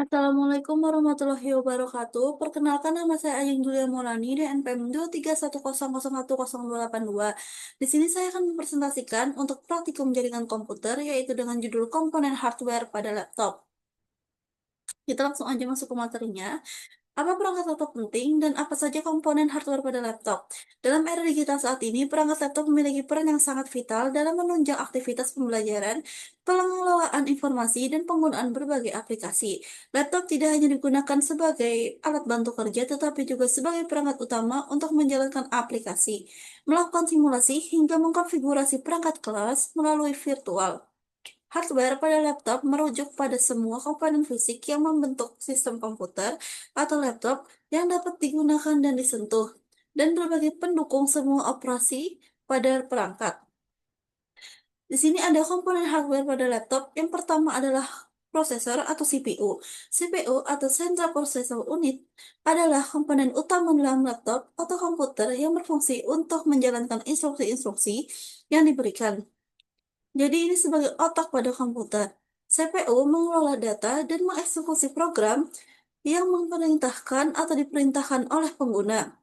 Assalamualaikum warahmatullahi wabarakatuh. Perkenalkan nama saya Ayang Julia Maulani di NPM 231011082. Di sini saya akan mempresentasikan untuk praktikum jaringan komputer yaitu dengan judul komponen hardware pada laptop. Kita langsung aja masuk ke materinya. Apa perangkat laptop penting dan apa saja komponen hardware pada laptop? Dalam era digital saat ini, perangkat laptop memiliki peran yang sangat vital dalam menunjang aktivitas pembelajaran, pengelolaan informasi, dan penggunaan berbagai aplikasi. Laptop tidak hanya digunakan sebagai alat bantu kerja, tetapi juga sebagai perangkat utama untuk menjalankan aplikasi, melakukan simulasi, hingga mengkonfigurasi perangkat kelas melalui virtual. Hardware pada laptop merujuk pada semua komponen fisik yang membentuk sistem komputer atau laptop yang dapat digunakan dan disentuh, dan berbagai pendukung semua operasi pada perangkat. Di sini ada komponen hardware pada laptop. Yang pertama adalah prosesor atau CPU. CPU atau Central Processor Unit adalah komponen utama dalam laptop atau komputer yang berfungsi untuk menjalankan instruksi-instruksi yang diberikan. Jadi ini sebagai otak pada komputer. CPU mengelola data dan mengeksekusi program yang memerintahkan atau diperintahkan oleh pengguna.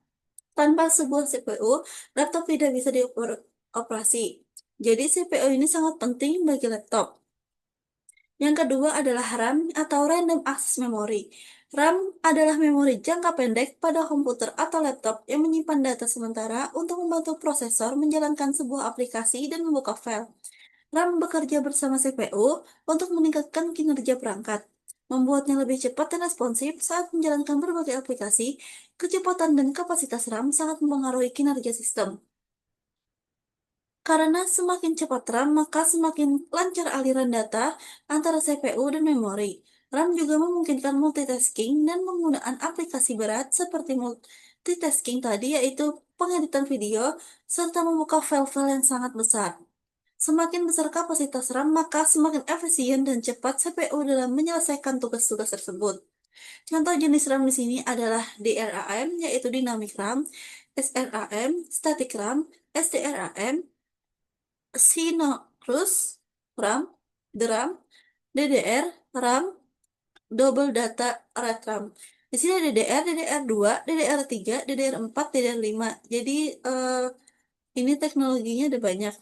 Tanpa sebuah CPU, laptop tidak bisa dioperasi. Jadi CPU ini sangat penting bagi laptop. Yang kedua adalah RAM atau Random Access Memory. RAM adalah memori jangka pendek pada komputer atau laptop yang menyimpan data sementara untuk membantu prosesor menjalankan sebuah aplikasi dan membuka file. RAM bekerja bersama CPU untuk meningkatkan kinerja perangkat, membuatnya lebih cepat dan responsif saat menjalankan berbagai aplikasi. Kecepatan dan kapasitas RAM sangat mempengaruhi kinerja sistem. Karena semakin cepat RAM, maka semakin lancar aliran data antara CPU dan memori. RAM juga memungkinkan multitasking dan penggunaan aplikasi berat seperti multitasking tadi, yaitu pengeditan video, serta membuka file-file yang sangat besar. Semakin besar kapasitas RAM, maka semakin efisien dan cepat CPU dalam menyelesaikan tugas-tugas tersebut. Contoh jenis RAM di sini adalah DRAM, yaitu Dynamic RAM, SRAM, Static RAM, SDRAM, Synchronous RAM, DRAM, DDR, RAM, Double Data Rate RAM. Di sini ada DDR, DDR2, DDR3, DDR4, DDR5. Jadi ini teknologinya ada banyak.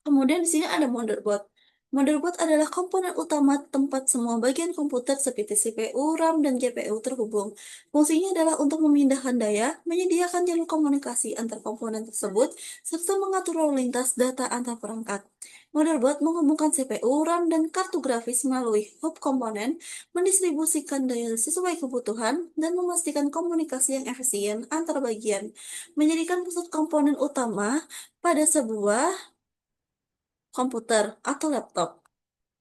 Kemudian di sini ada motherboard. Motherboard adalah komponen utama tempat semua bagian komputer seperti CPU, RAM, dan GPU terhubung. Fungsinya adalah untuk memindahkan daya, menyediakan jalur komunikasi antar komponen tersebut, serta mengatur lalu lintas data antar perangkat. Motherboard menghubungkan CPU, RAM, dan kartu grafis melalui hub komponen, mendistribusikan daya sesuai kebutuhan, dan memastikan komunikasi yang efisien antar bagian, menjadikan pusat komponen utama pada sebuah komputer atau laptop.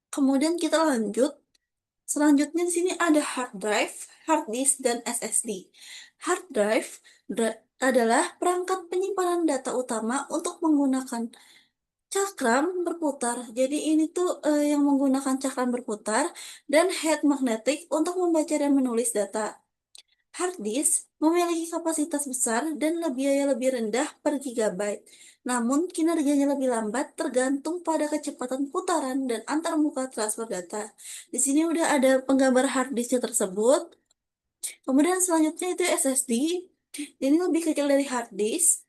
Kemudian kita lanjut. Selanjutnya di sini ada hard drive, hard disk, dan SSD. Hard drive adalah perangkat penyimpanan data utama untuk menggunakan cakram berputar. Jadi ini tuh yang menggunakan cakram berputar dan head magnetic untuk membaca dan menulis data. Hard disk memiliki kapasitas besar dan biaya lebih rendah per gigabyte. Namun, kinerjanya lebih lambat tergantung pada kecepatan putaran dan antarmuka transfer data. Di sini udah ada penggambar hard disknya tersebut. Kemudian selanjutnya itu SSD. Ini lebih kecil dari hard disk.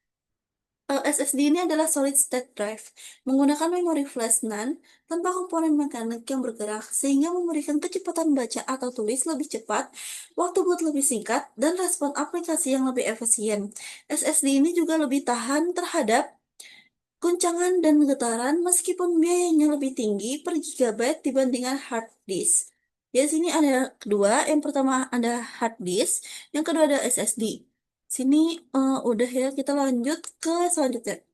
SSD ini adalah solid state drive, menggunakan memori flash NAND tanpa komponen mekanik yang bergerak, sehingga memberikan kecepatan baca atau tulis lebih cepat, waktu boot lebih singkat, dan respon aplikasi yang lebih efisien. SSD ini juga lebih tahan terhadap guncangan dan getaran meskipun biayanya lebih tinggi per gigabyte dibandingkan hard disk. Ya, sini ada kedua, yang pertama ada hard disk, yang kedua ada SSD. Sini udah ya, kita lanjut ke selanjutnya.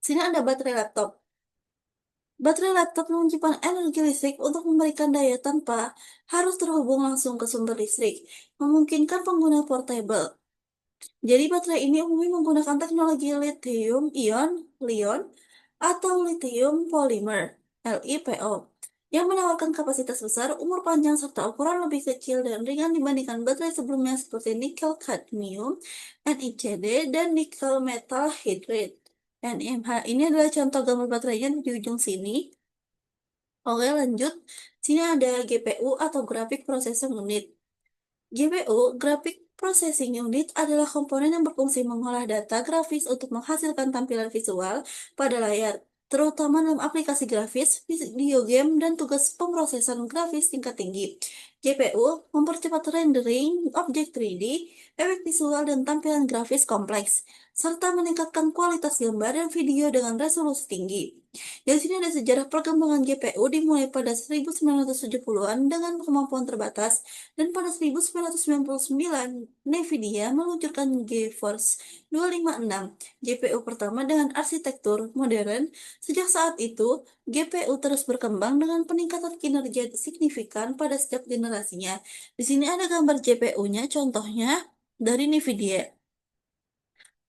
Sini ada baterai laptop. Baterai laptop menyimpan energi listrik untuk memberikan daya tanpa harus terhubung langsung ke sumber listrik, memungkinkan pengguna portable. Jadi baterai ini umumnya menggunakan teknologi lithium-ion atau lithium polymer (LiPo) yang menawarkan kapasitas besar, umur panjang, serta ukuran lebih kecil dan ringan dibandingkan baterai sebelumnya seperti nikel kadmium (NiCd) dan nikel metal hydride (NMH). Ini adalah contoh gambar baterainya di ujung sini. Oke, lanjut. Sini ada GPU atau Graphic Processing Unit. GPU, Graphic Processing Unit, adalah komponen yang berfungsi mengolah data grafis untuk menghasilkan tampilan visual pada layar, terutama dalam aplikasi grafis, video game, dan tugas pemrosesan grafis tingkat tinggi. GPU mempercepat rendering objek 3D, efek visual, dan tampilan grafis kompleks, serta meningkatkan kualitas gambar dan video dengan resolusi tinggi. Di sini ada sejarah perkembangan GPU dimulai pada 1970-an dengan kemampuan terbatas, dan pada 1999, NVIDIA meluncurkan GeForce 256, GPU pertama dengan arsitektur modern. Sejak saat itu, GPU terus berkembang dengan peningkatan kinerja signifikan pada setiap generasinya. Di sini ada gambar GPU-nya, contohnya dari NVIDIA.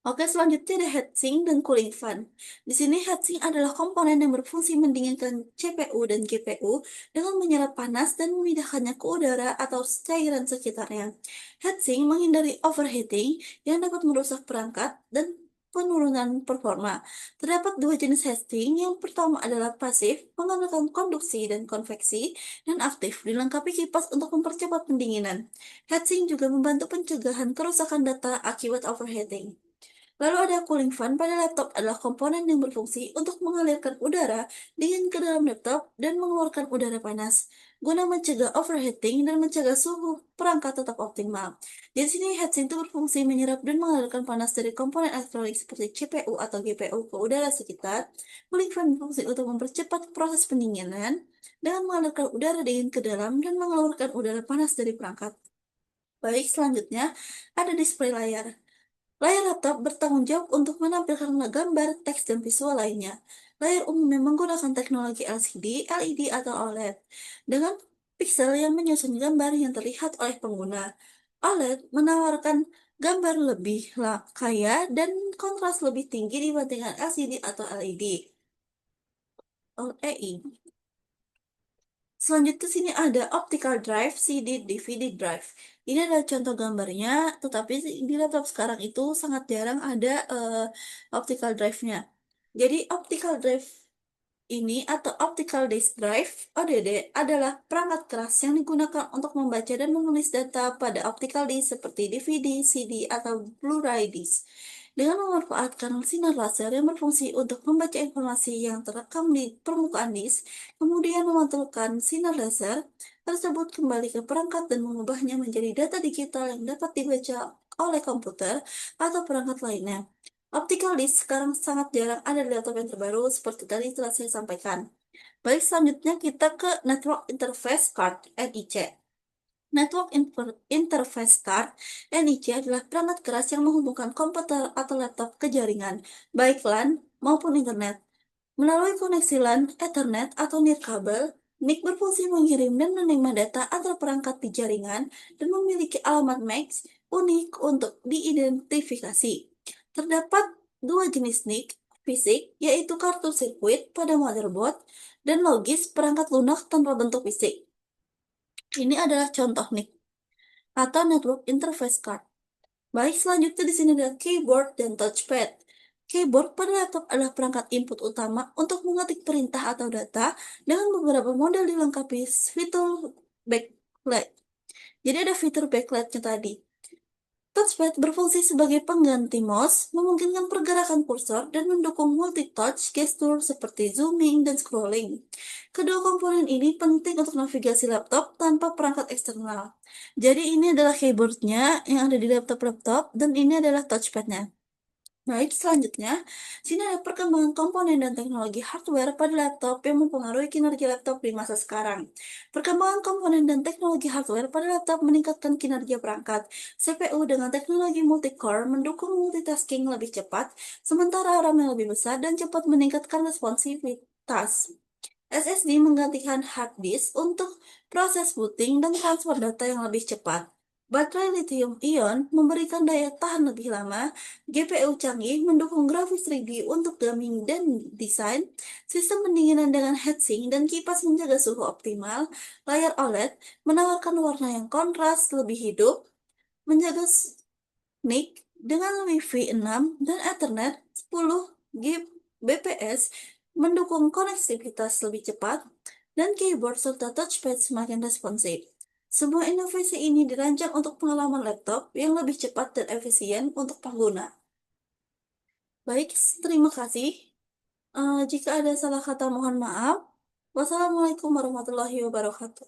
Oke, selanjutnya ada heatsink dan cooling fan. Di sini heatsink adalah komponen yang berfungsi mendinginkan CPU dan GPU dengan menyerap panas dan memindahkannya ke udara atau cairan sekitarnya. Heatsink menghindari overheating yang dapat merusak perangkat dan penurunan performa. Terdapat dua jenis heatsink. Yang pertama adalah pasif, menggunakan konduksi dan konveksi, dan aktif, dilengkapi kipas untuk mempercepat pendinginan. Heatsink juga membantu pencegahan kerusakan data akibat overheating. Lalu ada cooling fan pada laptop adalah komponen yang berfungsi untuk mengalirkan udara dingin ke dalam laptop dan mengeluarkan udara panas, guna mencegah overheating dan mencegah suhu perangkat tetap optimal. Di sini heatsink itu berfungsi menyerap dan mengalirkan panas dari komponen elektronik seperti CPU atau GPU ke udara sekitar. Cooling fan berfungsi untuk mempercepat proses pendinginan dengan mengalirkan udara dingin ke dalam dan mengeluarkan udara panas dari perangkat. Baik, selanjutnya ada display layar. Layar laptop bertanggung jawab untuk menampilkan gambar, teks, dan visual lainnya. Layar umumnya menggunakan teknologi LCD, LED, atau OLED, dengan piksel yang menyusun gambar yang terlihat oleh pengguna. OLED menawarkan gambar lebih kaya dan kontras lebih tinggi dibandingkan LCD atau LED. OEI. Selanjutnya sini ada optical drive, CD, DVD drive. Ini adalah contoh gambarnya, tetapi di laptop sekarang itu sangat jarang ada optical drive-nya. Jadi optical drive ini atau optical disk drive (ODD) adalah perangkat keras yang digunakan untuk membaca dan menulis data pada optical disk seperti DVD, CD, atau Blu-ray disk. Dengan memanfaatkan sinar laser yang berfungsi untuk membaca informasi yang terekam di permukaan disk, kemudian memantulkan sinar laser tersebut kembali ke perangkat dan mengubahnya menjadi data digital yang dapat dibaca oleh komputer atau perangkat lainnya. Optical disk sekarang sangat jarang ada di laptop yang terbaru seperti tadi telah saya sampaikan. Baik, selanjutnya kita ke Network Interface Card (NIC). Interface Card (NIC) adalah perangkat keras yang menghubungkan komputer atau laptop ke jaringan, baik LAN maupun internet. Melalui koneksi LAN, Ethernet, atau nirkabel, NIC berfungsi mengirim dan menerima data antar perangkat di jaringan dan memiliki alamat MAC unik untuk diidentifikasi. Terdapat dua jenis NIC fisik, yaitu kartu sirkuit pada motherboard dan logis perangkat lunak tanpa bentuk fisik. Ini adalah contoh NIC atau Network Interface Card. Baik, selanjutnya di sini ada keyboard dan touchpad. Keyboard pada laptop adalah perangkat input utama untuk mengetik perintah atau data dengan beberapa model dilengkapi fitur backlight. Jadi ada fitur backlightnya tadi. Touchpad berfungsi sebagai pengganti mouse, memungkinkan pergerakan kursor dan mendukung multitouch gestur seperti zooming dan scrolling. Kedua komponen ini penting untuk navigasi laptop tanpa perangkat eksternal. Jadi ini adalah keyboardnya yang ada di laptop-laptop dan ini adalah touchpadnya. Baik, selanjutnya, sini ada perkembangan komponen dan teknologi hardware pada laptop yang mempengaruhi kinerja laptop di masa sekarang. Perkembangan komponen dan teknologi hardware pada laptop meningkatkan kinerja perangkat. CPU dengan teknologi multi-core mendukung multitasking lebih cepat, sementara RAM yang lebih besar dan cepat meningkatkan responsivitas. SSD menggantikan hard disk untuk proses booting dan transfer data yang lebih cepat. Baterai lithium-ion memberikan daya tahan lebih lama. GPU canggih mendukung grafis 3D untuk gaming dan desain. Sistem pendinginan dengan heatsink dan kipas menjaga suhu optimal. Layar OLED menawarkan warna yang kontras lebih hidup, menjaga NIC dengan Wi-Fi 6 dan Ethernet 10 Gbps mendukung konektivitas lebih cepat. dan keyboard serta touchpad semakin responsif. Semua inovasi ini dirancang untuk pengalaman laptop yang lebih cepat dan efisien untuk pengguna. Baik, terima kasih. Jika ada salah kata mohon maaf. Wassalamualaikum warahmatullahi wabarakatuh.